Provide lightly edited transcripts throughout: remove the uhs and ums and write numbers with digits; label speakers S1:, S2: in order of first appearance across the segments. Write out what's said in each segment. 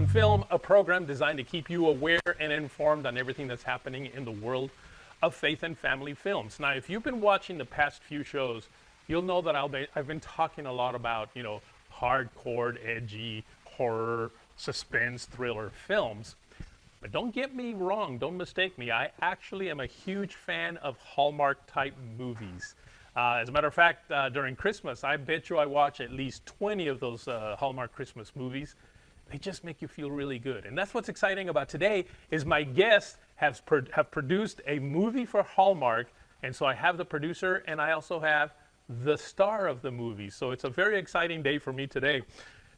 S1: on Film, a program designed to keep you aware and informed on everything that's happening in the world of faith and family films. Now, if you've been watching the past few shows, you'll know that I've been talking a lot about, hardcore, edgy, horror, suspense, thriller films. But don't get me wrong, don't mistake me. I actually am a huge fan of Hallmark type movies. As a matter of fact, during Christmas, I bet you I watch at least 20 of those Hallmark Christmas movies. They just make you feel really good. And that's what's exciting about today is my guests have produced a movie for Hallmark. And so I have the producer and I also have the star of the movie. So it's a very exciting day for me today.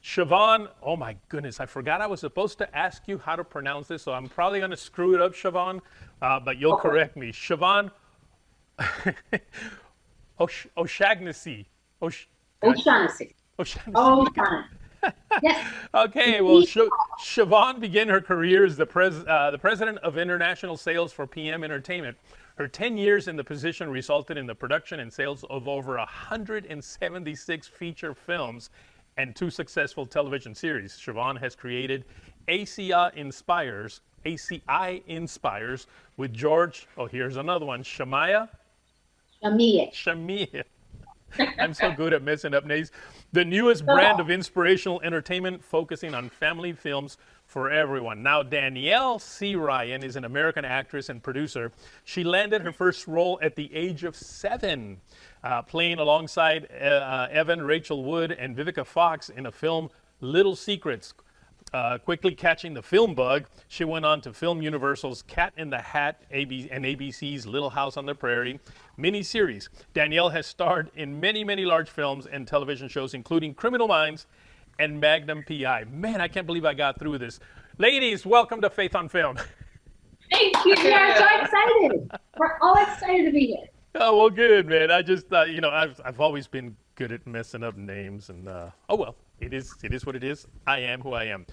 S1: Chevonne, oh my goodness, I forgot I was supposed to ask you how to pronounce this. So I'm probably going to screw it up, Chevonne, but you'll correct me. Chevonne O'Shaughnessy.
S2: O'Shaughnessy.
S1: O'Shaughnessy.
S2: Yes.
S1: Okay, well, Chevonne began her career as the president of international sales for PM Entertainment. Her 10 years in the position resulted in the production and sales of over 176 feature films and 2 successful television series. Chevonne has created ACI Inspires with George, here's another one, Shamia. I'm so good at messing up names. The newest brand of inspirational entertainment focusing on family films for everyone. Now, Danielle C. Ryan is an American actress and producer. She landed her first role at the age of 7, playing alongside Evan Rachel Wood and Vivica Fox in a film, Little Secrets. Quickly catching the film bug, she went on to film Universal's Cat in the Hat and ABC's Little House on the Prairie miniseries. Danielle has starred in many, many large films and television shows, including Criminal Minds and Magnum PI. Man, I can't believe I got through this. Ladies, welcome to Faith on Film.
S2: Thank you. We are so excited. We're all excited to be here.
S1: Oh, well, good, man. I just, I've always been good at messing up names, and oh well, it is what it is. I am who I am.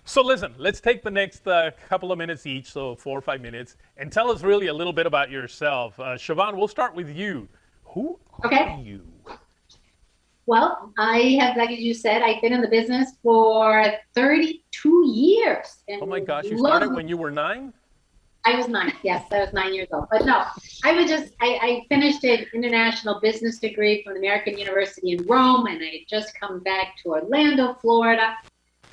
S1: So listen, let's take the next couple of minutes each, so 4 or 5 minutes, and tell us really a little bit about yourself. Chevonne, we'll start with you. Who are you?
S2: Well, I have, like you said, I've been in the business for 32 years. And
S1: oh my gosh, you started when you were 9?
S2: I was 9, yes, I was 9 years old. But no, I finished an international business degree from the American University in Rome, and I had just come back to Orlando, Florida.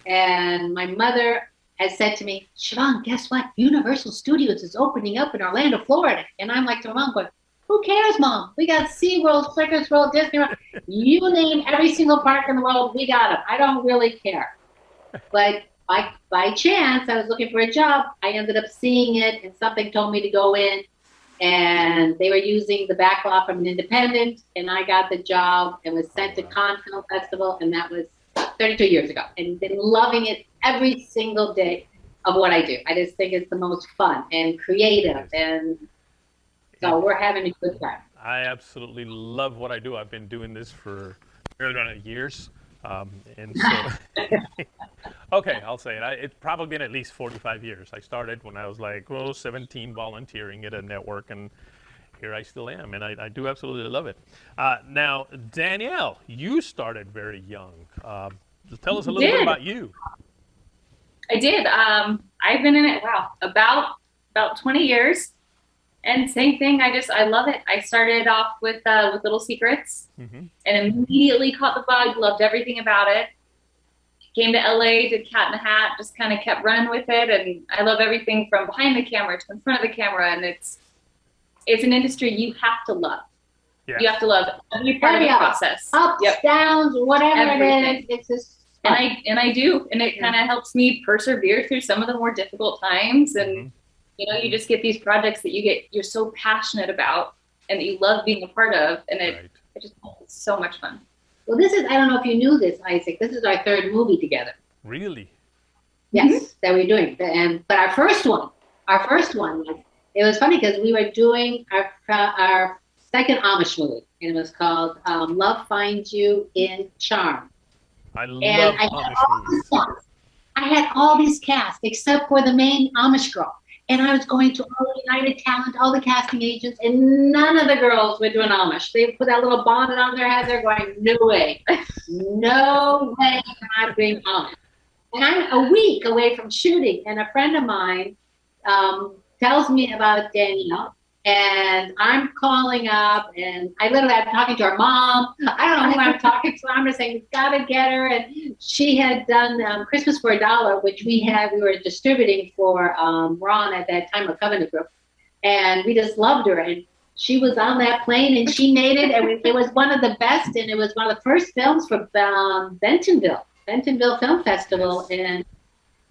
S2: And my mother had said to me, Chevonne, guess what? Universal Studios is opening up in Orlando, Florida. And I'm like to my mom going, who cares, Mom? We got SeaWorld, Flickers World, Disney World. You name every single park in the world, we got them. I don't really care. But by chance, I was looking for a job. I ended up seeing it, and something told me to go in. And they were using the backlot from an independent, and I got the job and was sent to Cannes Film Festival, and that was 32 years ago. And been loving it every single day of what I do. I just think it's the most fun and creative, and so we're having a good time.
S1: I absolutely love what I do. I've been doing this for years. And so, okay, I'll say it. It's probably been at least 45 years. I started when I was like 17 volunteering at a network, and here I still am, and I do absolutely love it. Now, Danielle, you started very young. Tell us a little bit about you.
S3: I did. I've been in it, about 20 years. And same thing, I love it. I started off with Little Secrets, and immediately caught the bug, loved everything about it. Came to LA, did Cat in the Hat, just kind of kept running with it. And I love everything from behind the camera to in front of the camera. And it's an industry you have to love. Yeah. You have to love every part of the process.
S2: Ups, downs, whatever everything. It is. It's just fun.
S3: And I do. And it kind of helps me persevere through some of the more difficult times. And you just get these projects that you're so passionate about and that you love being a part of, and it's so much fun.
S2: Well, I don't know if you knew this, Isaac, this is our 3rd movie together.
S1: Really?
S2: Yes, that we're doing. But our first one, it was funny because we were doing our 2nd Amish movie, and it was called Love Finds You in Charm.
S1: I love Amish movies.
S2: I had all these casts except for the main Amish girl. And I was going to all the United Talent, all the casting agents, and none of the girls were doing Amish. They put that little bonnet on their head. They're going, no way. No way am I doing Amish. And I'm a week away from shooting, and a friend of mine tells me about Danielle, and I'm calling up, and I'm talking to her mom. I don't know who I'm talking to. I'm just saying, we've got to get her. And she had done Christmas for $1, which we were distributing for Ron at that time, a Covenant Group. And we just loved her. And she was on that plane, and she made it. And it was one of the best, and it was one of the first films for Bentonville Film Festival. And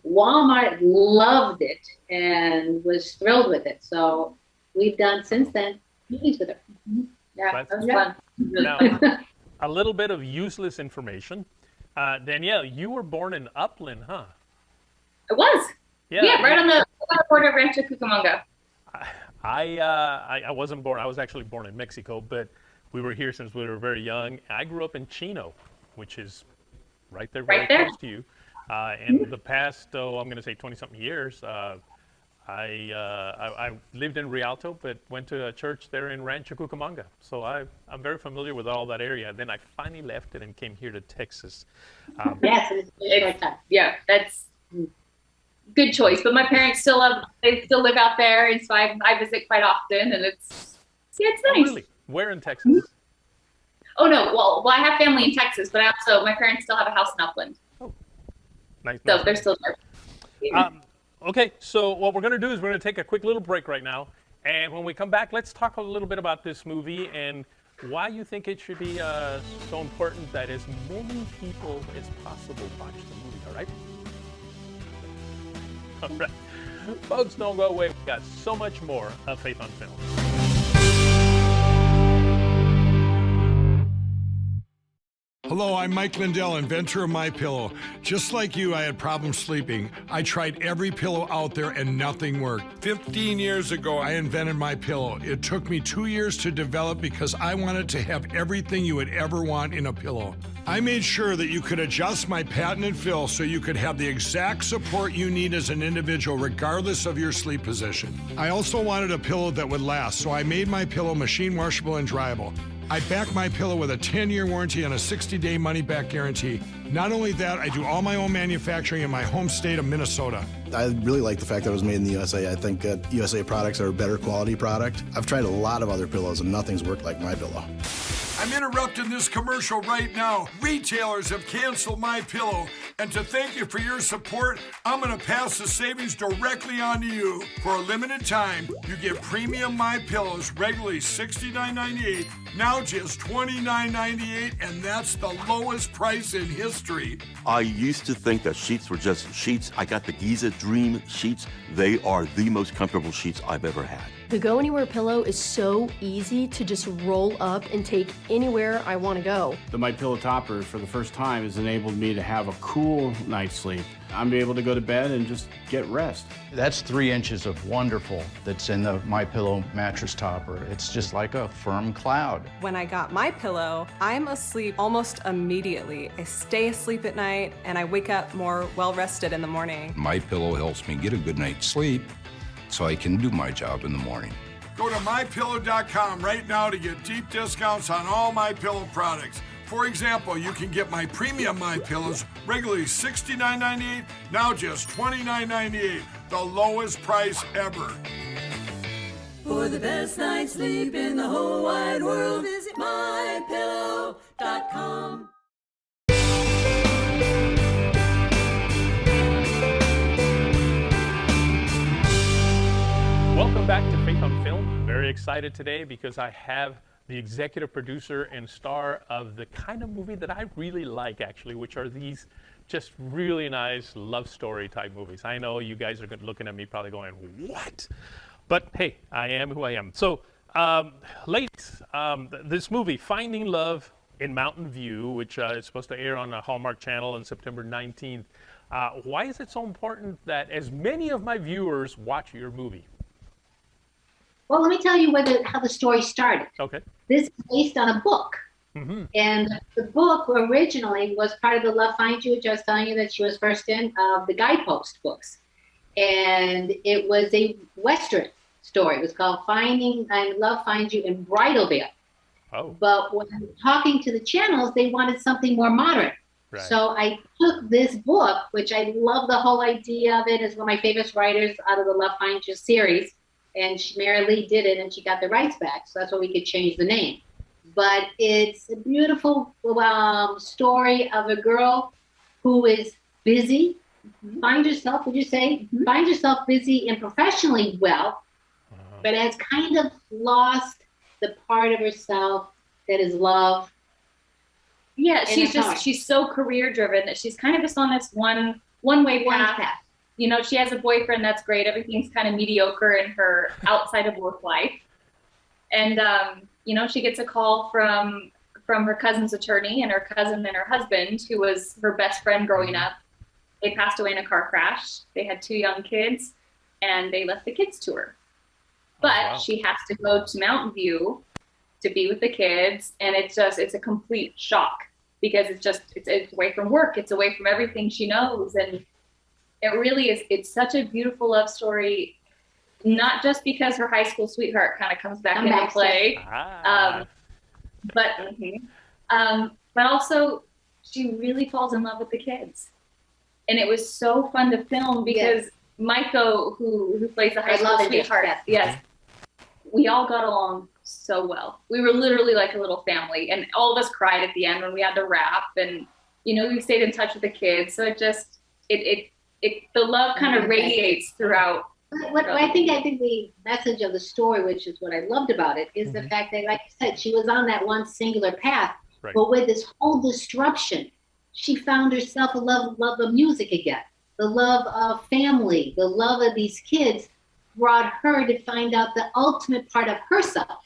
S2: Walmart loved it and was thrilled with it. So we've done since then movies with her.
S3: Yeah, that was fun.
S1: Now, a little bit of useless information. Danielle, you were born in Upland, huh?
S3: It was. Yeah, right on the border of Rancho Cucamonga.
S1: I wasn't born. I was actually born in Mexico, but we were here since we were very young. I grew up in Chino, which is right there, very close to you. In the past, I'm going to say 20-something years, I lived in Rialto, but went to a church there in Rancho Cucamonga. So I'm very familiar with all that area. Then I finally left it and came here to Texas.
S2: Yes,
S3: yeah, that's good choice. But my parents still live out there, and so I visit quite often, and it's nice.
S1: Oh, really? Where in Texas?
S3: Oh no, well I have family in Texas, but my parents still have a house in Upland.
S1: Oh, nice.
S3: So they're still there.
S1: Okay, so what we're going to do is we're going to take a quick little break right now. And when we come back, let's talk a little bit about this movie and why you think it should be so important that as many people as possible watch the movie, all right? All right. Folks, don't go away. We've got so much more of Faith on Film.
S4: Hello, I'm Mike Lindell, inventor of MyPillow. Just like you, I had problems sleeping. I tried every pillow out there and nothing worked. 15 years ago, I invented MyPillow. It took me 2 years to develop because I wanted to have everything you would ever want in a pillow. I made sure that you could adjust my patented fill so you could have the exact support you need as an individual regardless of your sleep position. I also wanted a pillow that would last, so I made MyPillow machine washable and dryable. I back MyPillow with a 10-year warranty and a 60-day money-back guarantee. Not only that, I do all my own manufacturing in my home state of Minnesota.
S5: I really like the fact that it was made in the USA. I think that USA products are a better quality product. I've tried a lot of other pillows, and nothing's worked like MyPillow.
S4: I'm interrupting this commercial right now. Retailers have canceled MyPillow, and to thank you for your support, I'm going to pass the savings directly on to you. For a limited time, you get premium MyPillows, regularly $69.98, now just $29.98, and that's the lowest price in history.
S6: I used to think that sheets were just sheets. I got the Giza Dream sheets. They are the most comfortable sheets I've ever had.
S7: The Go Anywhere pillow is so easy to just roll up and take anywhere I want to go.
S8: The MyPillow topper, for the first time, has enabled me to have a cool night's sleep. I'm able to go to bed and just get rest.
S9: That's 3 inches of wonderful that's in the MyPillow mattress topper. It's just like a firm cloud.
S10: When I got MyPillow, I'm asleep almost immediately. I stay asleep at night and I wake up more well-rested in the morning.
S11: MyPillow helps me get a good night's sleep so I can do my job in the morning.
S4: Go to MyPillow.com right now to get deep discounts on all MyPillow products. For example, you can get my premium MyPillows, regularly $69.98, now just $29.98, the lowest price ever.
S12: For the best night's sleep in the whole wide world, visit MyPillow.com.
S1: Welcome back to Faith on Film. Very excited today because I have the executive producer and star of the kind of movie that I really like, actually, which are these just really nice love story type movies. I know you guys are looking at me probably going, what? But hey, I am who I am. So this movie, Finding Love in Mountain View, which is supposed to air on the Hallmark channel on September 19th. Why is it so important that as many of my viewers watch your movie?
S2: Well, let me tell you how the story started.
S1: Okay.
S2: This is based on a book.
S1: Mm-hmm.
S2: And the book originally was part of the Love Finds You, which I was telling you that she was first in, the Guidepost books. And it was a Western story. It was called Love Finds You in Bridalveil.
S1: Oh.
S2: But when talking to the channels, they wanted something more modern.
S1: Right.
S2: So I took this book, which I love the whole idea of it, is one of my favorite writers out of the Love Finds You series. And Mary Lee did it, and she got the rights back. So that's why we could change the name. But it's a beautiful story of a girl who is busy, find yourself, would you say, find yourself busy and professionally well, but has kind of lost the part of herself that is love.
S3: Yeah, she's so career driven that she's kind of just on this one way path. You know, she has a boyfriend, that's great. Everything's kind of mediocre in her outside of work life. And, you know, she gets a call from her cousin's attorney, and her cousin and her husband, who was her best friend growing up, they passed away in a car crash. They had 2 young kids, and they left the kids to her. But she has to go to Mountain View to be with the kids, and it's a complete shock because it's away from work, it's away from everything she knows, and it really is. It's such a beautiful love story, not just because her high school sweetheart kind of comes back into play, but also she really falls in love with the kids, and it was so fun to film because Maiko, who plays the high school sweetheart, we all got along so well. We were literally like a little family, and all of us cried at the end when we had to wrap, and you know, we stayed in touch with the kids. So the love kind of radiates throughout.
S2: I think the message of the story, which is what I loved about it, is the fact that, like you said, she was on that one singular path, but with this whole disruption, she found herself a love of music again, the love of family, the love of these kids brought her to find out the ultimate part of herself,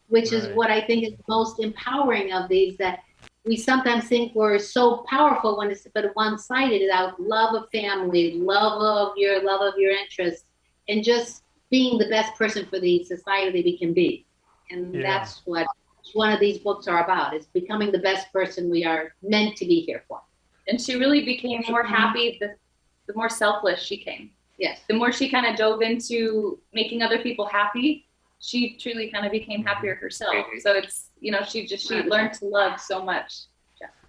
S2: which is what I think is most empowering of these, that we sometimes think we're so powerful when it's but one-sided, about love of family, love of your interests, and just being the best person for the society we can be. And that's what one of these books are about, is becoming the best person we are meant to be here for.
S3: And she really became more happy the more selfless she came.
S2: Yes.
S3: The more she kind of dove into making other people happy, she truly kind of became happier herself. So it's, you know, she learned to love so much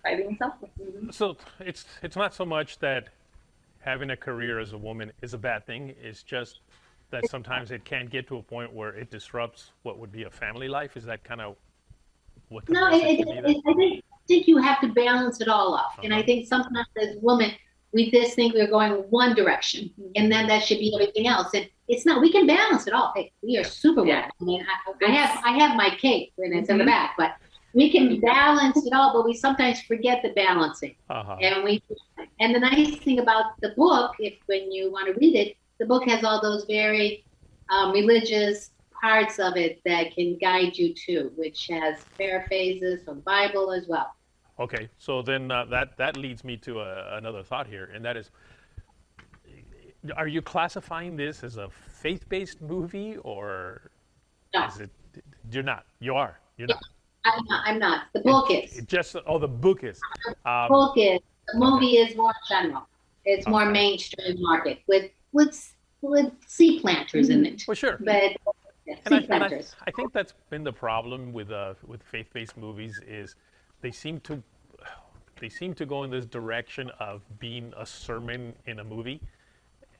S3: by being selfless.
S1: So it's not so much that having a career as a woman is a bad thing. It's just that sometimes it can get to a point where it disrupts what would be a family life. Is that kind of what the message would be?
S2: I think you have to balance it all up. And I think sometimes as women, we just think we're going one direction, and then that should be everything else. And it's not. We can balance it all. Hey, we are super women. I mean, I have my cake, and it's in the back, but we can balance it all. But we sometimes forget the balancing. And the nice thing about the book, when you want to read it, the book has all those very religious parts of it that can guide you too, which has paraphrases from the Bible as well.
S1: Okay, so then that leads me to another thought here, and that is, are you classifying this as a faith-based movie, or is it? You're not. You are. You're not.
S2: I'm not. The book is.
S1: The book is.
S2: The book is. The movie is more general. It's more mainstream market with seed planters in it.
S1: Well, sure.
S2: But
S1: I think that's been the problem with faith-based movies, is they seem to go in this direction of being a sermon in a movie,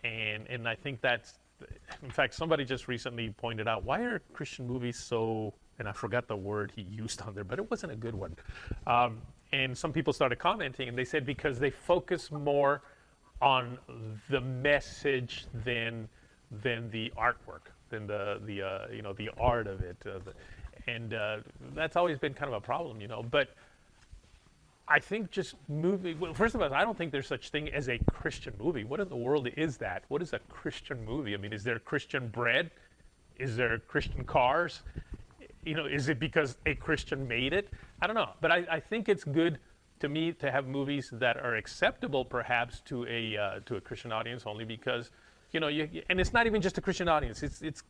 S1: and I think that's, in fact, somebody just recently pointed out, why are Christian movies so, and I forgot the word he used on there, but it wasn't a good one, and some people started commenting, and they said because they focus more on the message than the artwork, than the art of it, and that's always been kind of a problem, but I think just first of all, I don't think there's such thing as a Christian movie. What in the world is that? What is a Christian movie? I mean, is there Christian bread? Is there Christian cars? Is it because a Christian made it? I don't know. But I think it's good to me to have movies that are acceptable perhaps to a Christian audience, only because, and it's not even just a Christian audience. It's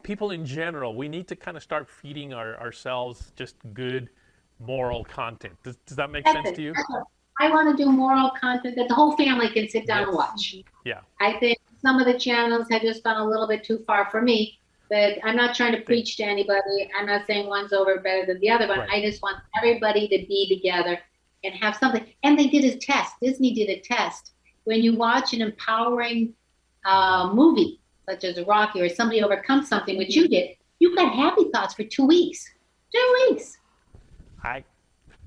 S1: people in general. We need to kind of start feeding ourselves just good moral content. Does that make sense to you?
S2: I want to do moral content that the whole family can sit down and watch.
S1: Yeah.
S2: I think some of the channels have just gone a little bit too far for me, but I'm not trying to preach to anybody. I'm not saying one's better than the other one. I just want everybody to be together and have something. And they did a test. Disney did a test. When you watch an empowering movie, such as a Rocky, or somebody overcomes something, which you did, you got happy thoughts for 2 weeks. 2 weeks.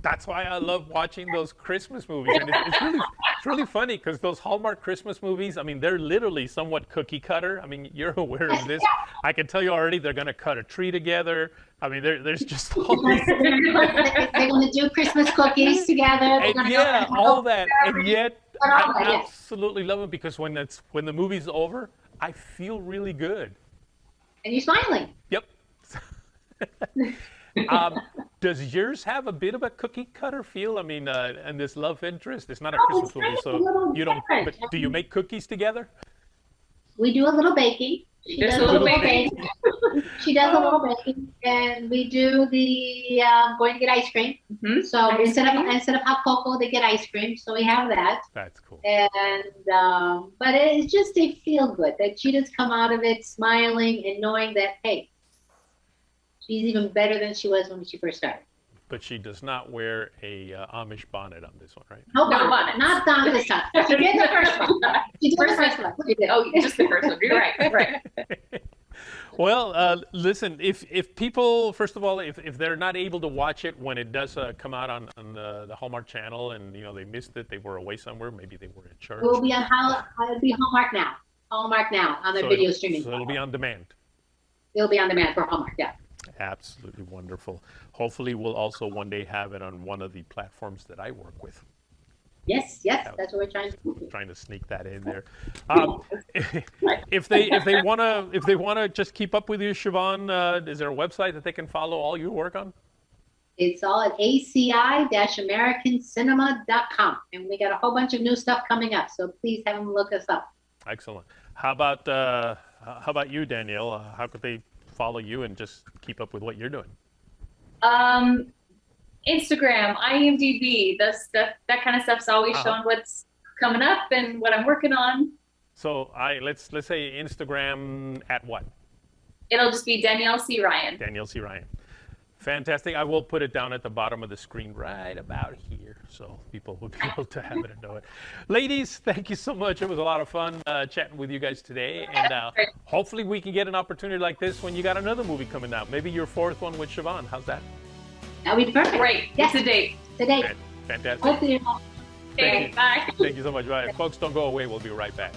S1: That's why I love watching those Christmas movies. And it's really funny because those Hallmark Christmas movies, I mean, they're literally somewhat cookie cutter. I mean, you're aware of this. I can tell you already they're going to cut a tree together. I mean, there's just all these...
S2: They're going to do Christmas cookies together.
S1: And all that. And yet, I absolutely love it because when the movie's over, I feel really good.
S2: And you're smiling.
S1: Yep. Does yours have a bit of a cookie cutter feel? I mean, and this love interest, it's not a Christmas movie, so you don't, but do you make cookies together?
S2: We do a little baking. She does a little baking. She does a little baking, and we do the going to get ice cream. Mm-hmm. So instead of hot cocoa, they get ice cream. So we have that.
S1: That's cool.
S2: And but it's just a feel good that she does come out of it smiling and knowing that, hey, she's even better than she was when she first started.
S1: But she does not wear a Amish bonnet on this one, right?
S2: No bonnet. Not on this time. She did the first one. She did the first one.
S3: Oh, just the first one. You're right. Right.
S1: Well, listen, if people, first of all, if they're not able to watch it when it does come out on the Hallmark channel and, they missed it, they were away somewhere, maybe they were at church.
S2: It'll be on it'll be Hallmark now. Hallmark now on their video streaming.
S1: So it'll be on demand.
S2: It'll be on demand for Hallmark, yeah.
S1: Absolutely wonderful. Hopefully we'll also one day have it on one of the platforms that I work with.
S2: Yes, that's what we're trying to do.
S1: Trying to sneak that in there. If they wanna just keep up with you, Chevonne, is there a website that they can follow all your work on?
S2: It's all at aci-americancinema.com, and we got a whole bunch of new stuff coming up. So please have them look us up.
S1: Excellent. How about you, Danielle? How could they follow you and just keep up with what you're doing?
S3: Instagram, IMDb, that kind of stuff's always showing what's coming up and what I'm working on.
S1: So let's say Instagram at what?
S3: It'll just be Danielle C. Ryan.
S1: Danielle C. Ryan. Fantastic. I will put it down at the bottom of the screen right about here so people will be able to have it and know it. Ladies, thank you so much. It was a lot of fun chatting with you guys today. And hopefully we can get an opportunity like this when you got another movie coming out. Maybe your fourth one with Chevonne. How's that?
S2: That would be perfect.
S3: Great. Yes. It's a date.
S1: Fantastic.
S2: Hopefully.
S3: Okay, bye.
S1: Thank you so much. Bye. Folks, don't go away. We'll be right back.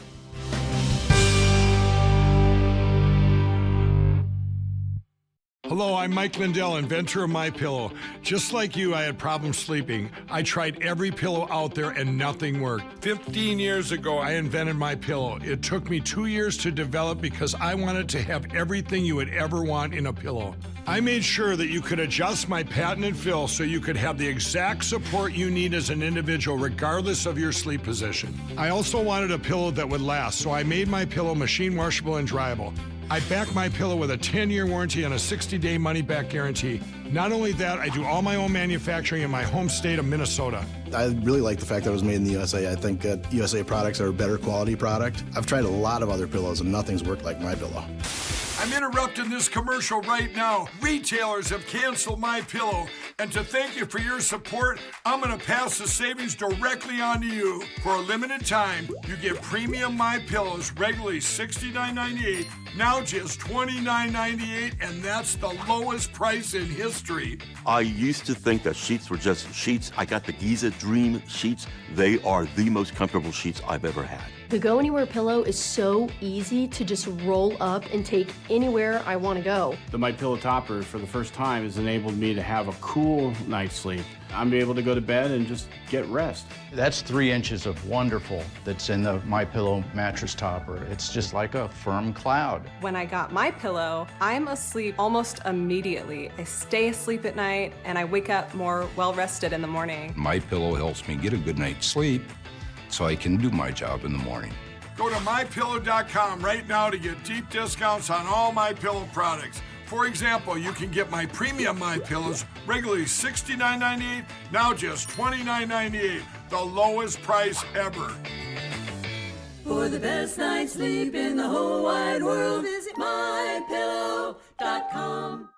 S4: Hello, I'm Mike Lindell, inventor of MyPillow. Just like you, I had problems sleeping. I tried every pillow out there and nothing worked. 15 years ago, I invented MyPillow. It took me 2 years to develop because I wanted to have everything you would ever want in a pillow. I made sure that you could adjust my patented fill so you could have the exact support you need as an individual regardless of your sleep position. I also wanted a pillow that would last, so I made MyPillow machine washable and dryable. I back MyPillow with a 10-year warranty and a 60-day money-back guarantee. Not only that, I do all my own manufacturing in my home state of Minnesota.
S5: I really like the fact that it was made in the USA. I think USA products are a better quality product. I've tried a lot of other pillows and nothing's worked like MyPillow.
S4: I'm interrupting this commercial right now. Retailers have canceled MyPillow, and to thank you for your support, I'm going to pass the savings directly on to you. For a limited time, you get premium MyPillows, regularly $69.98, now just $29.98, and that's the lowest price in history.
S6: I used to think that sheets were just sheets. I got the Giza Dream sheets. They are the most comfortable sheets I've ever had.
S7: The Go Anywhere pillow is so easy to just roll up and take anywhere I want to go.
S8: The MyPillow topper, for the first time, has enabled me to have a cool night's sleep. I'm able to go to bed and just get rest.
S9: That's 3 inches of wonderful that's in the MyPillow mattress topper. It's just like a firm cloud.
S10: When I got MyPillow, I'm asleep almost immediately. I stay asleep at night and I wake up more well-rested in the morning.
S11: MyPillow helps me get a good night's sleep so I can do my job in the morning.
S4: Go to MyPillow.com right now to get deep discounts on all MyPillow products. For example, you can get my premium MyPillows, regularly $69.98, now just $29.98, the lowest price ever.
S12: For the best night's sleep in the whole wide world, visit MyPillow.com.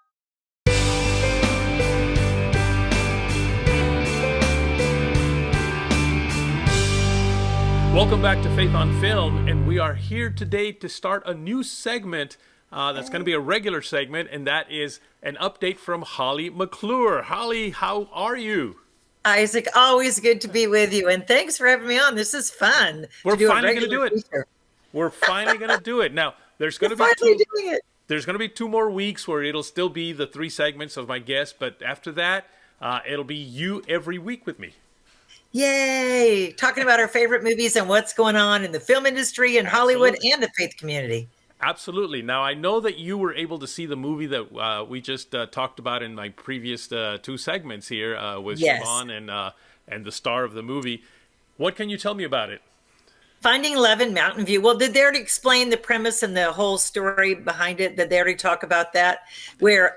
S1: Welcome back to Faith on Film, and we are here today to start a new segment that's going to be a regular segment, and that is an update from Holly McClure. Holly, how are you?
S13: Isaac, always good to be with you, and thanks for having me on. This is fun.
S1: We're finally going to do it.
S13: Feature.
S1: We're finally going to do it. Now, there's going to be 2 more weeks where it'll still be the 3 segments of my guests, but after that, it'll be you every week with me.
S13: Yay! Talking about our favorite movies and what's going on in the film industry and Hollywood and the faith community.
S1: Absolutely. Now, I know that you were able to see the movie that we just talked about in my previous 2 segments here with Chevonne and the star of the movie. What can you tell me about it?
S13: Finding Love in Mountain View. Well, did they already explain the premise and the whole story behind it? Did they already talk about that? Where,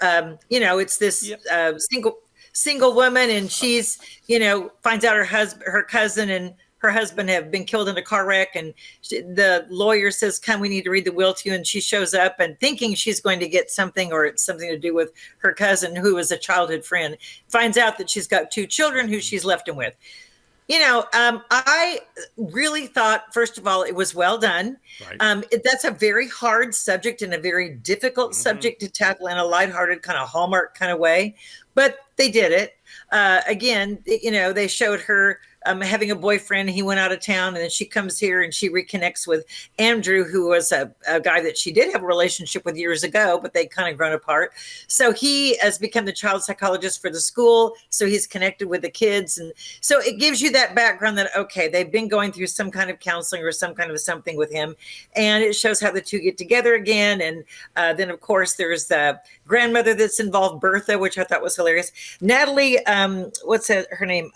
S13: it's this single woman, and she's, finds out her cousin and her husband have been killed in a car wreck, and the lawyer says, "Come, we need to read the will to you." And she shows up and thinking she's going to get something, or it's something to do with her cousin, who is a childhood friend. Finds out that she's got 2 children who she's left him with. I really thought, first of all, it was well done. Right. That's a very hard subject and a very difficult subject to tackle in a lighthearted kind of Hallmark kind of way, but they did it. Again, they showed her having a boyfriend. He went out of town, and then she comes here and she reconnects with Andrew, who was a guy that she did have a relationship with years ago, but they kind of grown apart. So he has become the child psychologist for the school. So he's connected with the kids. And so it gives you that background that, okay, they've been going through some kind of counseling or some kind of something with him. And it shows how the 2 get together again. And then, of course, there's the grandmother that's involved, Bertha, which I thought was hilarious. Natalie, what's her name?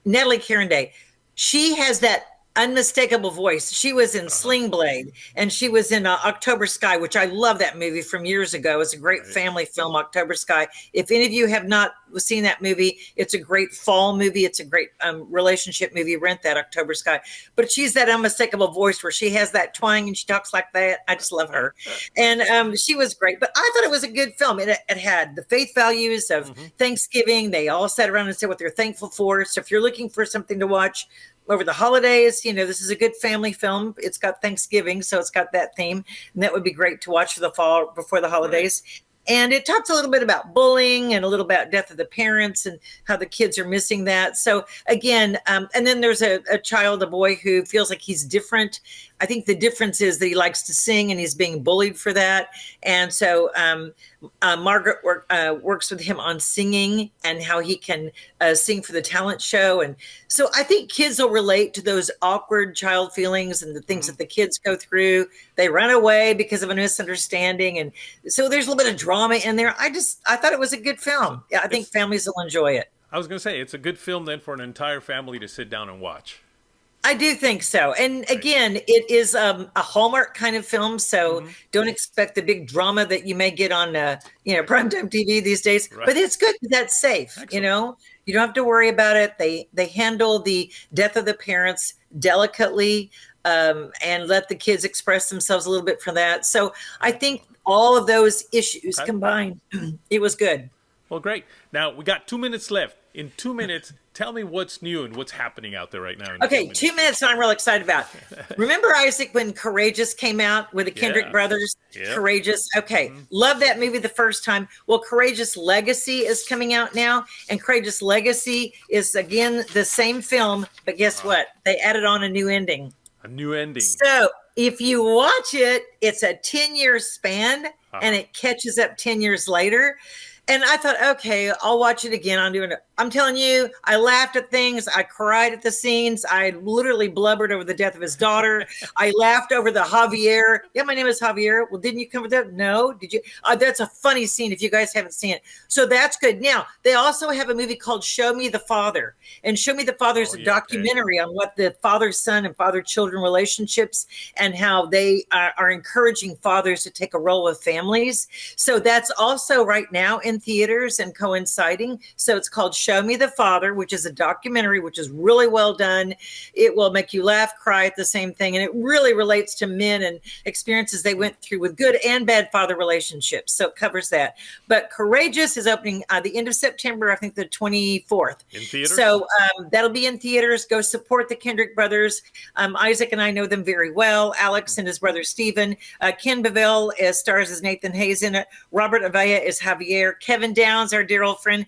S13: Natalie Carenday. She has that unmistakable voice. She was in Sling Blade, and she was in October Sky, which I love that movie from years ago. It's a great family film, October Sky. If any of you have not seen that movie, it's a great fall movie. It's a great relationship movie. Rent that, October Sky. But she's that unmistakable voice where she has that twang and she talks like that. I just love her. And she was great. But I thought it was a good film. It had the faith values of Thanksgiving. They all sat around and said what they're thankful for. So if you're looking for something to watch over the holidays, this is a good family film. It's got Thanksgiving, so it's got that theme, and that would be great to watch for the fall before the holidays. Right. And it talks a little bit about bullying and a little about death of the parents and how the kids are missing that. So again, and then there's a boy who feels like he's different. I think the difference is that he likes to sing and he's being bullied for that. And so Margaret works with him on singing and how he can sing for the talent show. And so I think kids will relate to those awkward child feelings and the things that the kids go through. They run away because of a misunderstanding. And so there's a little bit of drama in there. I thought it was a good film. Yeah, I think families will enjoy it.
S1: I was going to say, it's a good film then for an entire family to sit down and watch.
S13: I do think so. And again, it is a Hallmark kind of film. So don't expect the big drama that you may get on, primetime TV these days. Right. But it's good. That's safe. Excellent. You don't have to worry about it. They handle the death of the parents delicately and let the kids express themselves a little bit from that. So I think all of those issues combined, it was good.
S1: Well, great. Now, we got 2 minutes left. In 2 minutes, tell me what's new and what's happening out there right now.
S13: Okay, 2 minutes I'm real excited about. Remember, Isaac, when Courageous came out with the Kendrick brothers? Yep. Courageous. Okay, love that movie the first time. Well, Courageous Legacy is coming out now. And Courageous Legacy is, again, the same film. But guess what? They added on a new ending.
S1: A new ending.
S13: So if you watch it, it's a 10-year span and it catches up 10 years later. And I thought, okay, I'll watch it again. I'm telling you, I laughed at things. I cried at the scenes. I literally blubbered over the death of his daughter. I laughed over the Javier. Yeah, my name is Javier. Well, didn't you come with that? No. Did you? That's a funny scene if you guys haven't seen it. So that's good. Now, they also have a movie called Show Me the Father. And Show Me the Father is a documentary on what the father-son and father-children relationships and how they are encouraging fathers to take a role with families. So that's also right now in in theaters and coinciding. So it's called Show Me the Father, which is a documentary, which is really well done. It will make you laugh, cry at the same thing. And it really relates to men and experiences they went through with good and bad father relationships. So it covers that. But Courageous is opening the end of September, I think the 24th.
S1: In theaters?
S13: So that'll be in theaters. Go support the Kendrick brothers. Isaac and I know them very well. Alex and his brother Stephen. Ken Bavell stars as Nathan Hayes in it. Robert Avaya is Javier. Kevin Downs, our dear old friend,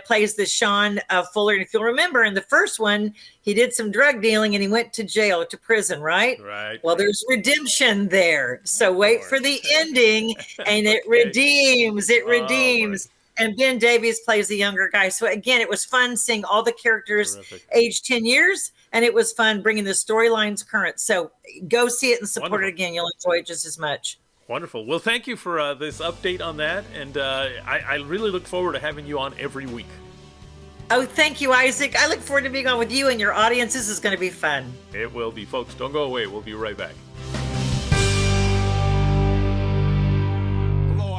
S13: plays the Sean Fuller. And if you'll remember, in the first one, he did some drug dealing and he went to jail, to prison, right?
S1: Right.
S13: Well, there's redemption there. So wait for the ending, and it redeems. It redeems. And Ben Davies plays the younger guy. So again, it was fun seeing all the characters aged 10 years, and it was fun bringing the storylines current. So go see it and support it again. You'll enjoy it just as much.
S1: Wonderful. Well, thank you for this update on that. And I really look forward to having you on every week.
S13: Oh, thank you, Isaac. I look forward to being on with you and your audience. This is going to be fun.
S1: It will be. Folks, don't go away. We'll be right back.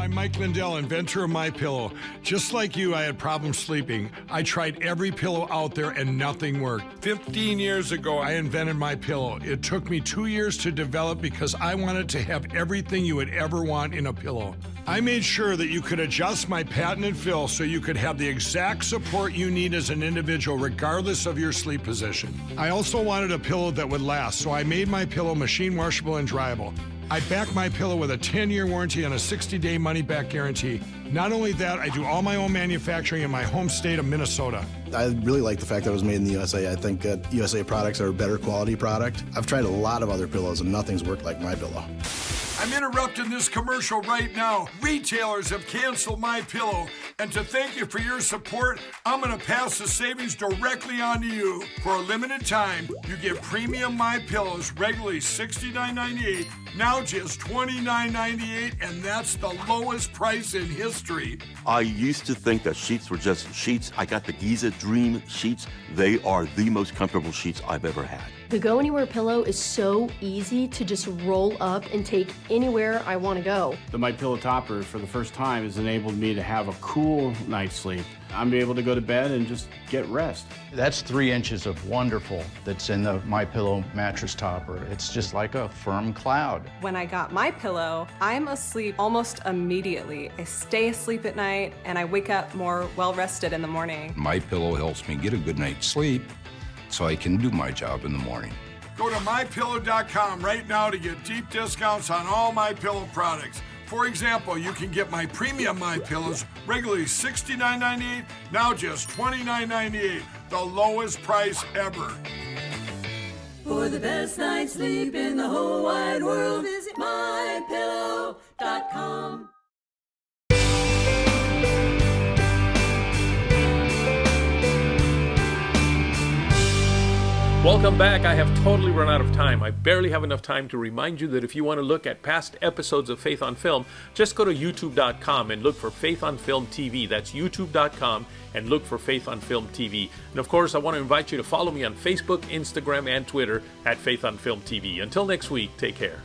S4: I'm Mike Lindell, inventor of MyPillow. Just like you, I had problems sleeping. I tried every pillow out there and nothing worked. 15 years ago, I invented MyPillow. It took me 2 years to develop because I wanted to have everything you would ever want in a pillow. I made sure that you could adjust my patented fill so you could have the exact support you need as an individual regardless of your sleep position. I also wanted a pillow that would last, so I made MyPillow machine washable and dryable. I back MyPillow with a 10-year warranty and a 60-day money-back guarantee. Not only that, I do all my own manufacturing in my home state of Minnesota.
S5: I really like the fact that it was made in the USA. I think that USA products are a better quality product. I've tried a lot of other pillows and nothing's worked like MyPillow.
S4: I'm interrupting this commercial right now. Retailers have canceled MyPillow, and to thank you for your support, I'm going to pass the savings directly on to you. For a limited time, you get premium MyPillows, regularly $69.98, now just $29.98, and that's the lowest price in history.
S6: I used to think that sheets were just sheets. I got the Giza Dream sheets. They are the most comfortable sheets I've ever had.
S7: The Go Anywhere pillow is so easy to just roll up and take anywhere I want to go.
S8: The MyPillow topper, for the first time, has enabled me to have a cool night's sleep. I'm able to go to bed and just get rest.
S9: That's 3 inches of wonderful that's in the MyPillow mattress topper. It's just like a firm cloud.
S10: When I got MyPillow, I'm asleep almost immediately. I stay asleep at night and I wake up more well-rested in the morning.
S11: MyPillow helps me get a good night's sleep so I can do my job in the morning.
S4: Go to MyPillow.com right now to get deep discounts on all MyPillow products. For example, you can get my premium MyPillows, regularly $69.98, now just $29.98, the lowest price ever.
S12: For the best night's sleep in the whole wide world, visit MyPillow.com.
S1: Welcome back. I have totally run out of time. I barely have enough time to remind you that if you want to look at past episodes of Faith on Film, just go to youtube.com and look for Faith on Film TV. That's youtube.com and look for Faith on Film TV. And of course, I want to invite you to follow me on Facebook, Instagram, and Twitter at Faith on Film TV. Until next week, take care.